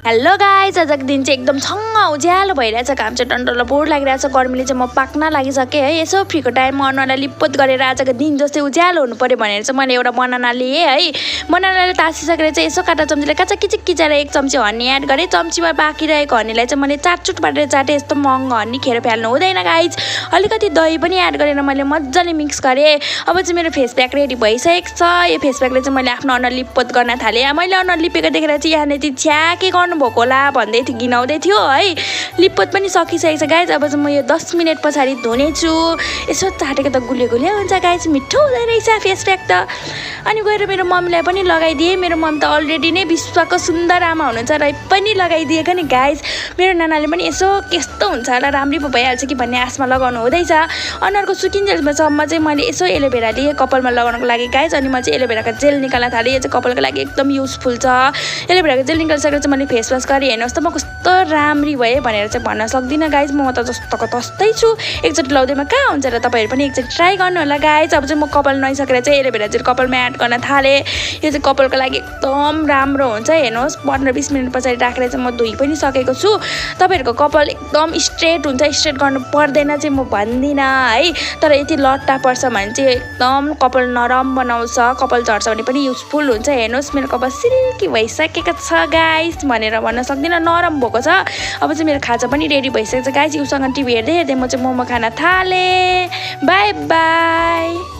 Hello guys, आजको दिन चाहिँ एकदम छङ्ग उज्यालो भइरहेछ। घाम चाहिँ डन्डलो बोर लागिरहेछ। गर्मीले चाहिँ म पाक्न लागिसकेँ है। यसो फ्रीको टाइममा अनुहारलाई लिपपोत गरेर आजको दिन जस्तै उज्यालो हुनु पर्यो भनेर चाहिँ मैले एउटा बनाना लिएँ है। बनानाले तासिसकेर चाहिँ यसो काँटा चम्चीले काँचा किचिक किचाएर 1 चम्ची हनी एड गरेँ। चम्चीमा बाँकी रहेको हनीलाई चाहिँ मैले चाटचुट पारेर चाटेँ। यस्तो महँगो हनी खेर फ्याल्नु हुँदैन गाइज। अलिकति दही पनि एड गरेर मैले मजाले मिक्स गरेँ। अब चाहिँ मेरो फेस प्याक रेडी भइसकेको छ। यो फेस प्याकले चाहिँ मैले आफ्नो अनुहार लिपपोत गर्न थालेँ। मैले अनुहार लिपेको देखेर चाहिँ यहाँले चाहिँ छ्या के गर्नुभएको होला भन्दै थियो, घिनाउँदै थियो है। लिपपोत पनि सकिसकेको छ गाइज। अब चाहिँ म यो 10 मिनट पछाडि धुनेछु। यसो चाटेको त गुलियो गुलियो हुन्छ गाइज, मिठो हुँदो रहेछ फेस प्याक त। अनि गएर मेरो मम्मीलाई पनि लगाइदिएँ। मेरो मम्मी त अलरेडी नै विश्वको सुन्दर आमा हुनुहुन्छ र पनि लगाइदिएको नि गाइज। मेरो नानाले पनि यसो कस्तो हुन्छ होला, राम्रै पो भइहाल्छ कि भन्ने आशमा लगाउनु हुँदैछ। अनुहारको सुकिन्जेलसम्म चाहिँ मैले यसो एलोभेरा लिएँ कपालमा लगाउनको लागि गाइज। अनि म चाहिँ एलोभेराको जेल निकाल्न थालेँ। यो चाहिँ कपालको लागि एकदम युजफुल छ। एलोभेराको जेल निकालिसकेर चाहिँ मैले फेस वास गरेँ। हेर्नुहोस् त म कस्तो राम्री भएँ भनेर चाहिँ भन्न सक्दिनँ गाइज। म त जस्तोको तस्तै छु। एकचोटि लाउँदैमा कहाँ हुन्छ र, तपाईँहरू पनि एकचोटि ट्राई गर्नु होला गाइज। अब चाहिँ म कपाल नुहाइसकेर चाहिँ एलोभेरा जेल कपालमा एड गर्न थालेँ। यो चाहिँ कपालको लागि एकदम राम्रो हुन्छ। हेर्नुहोस् 15-20 मिनट पछाडि राखेर चाहिँ म धोइ पनि सकेको छु। तपाईँहरूको कपाल एकदम स्ट्रेट हुन्छ, स्ट्रेट गर्नु पर्दैन चाहिँ म भन्दिनँ है। तर यति लट्टा पर्छ भने चाहिँ एकदम कपाल नरम बनाउँछ, कपाल झर्छ भने पनि युजफुल हुन्छ। हेर्नुहोस् मेरो कपाल सिल्की भइसकेको छ गाइज भनेर भन्न सक्दिनँ, नरम भएको छ। अब चाहिँ मेरो खाजा पनि रेडी भइसकेको छ गाइज। उसँग टिभी हेर्दै हेर्दै म चाहिँ मोमो खान थालेँ। By by.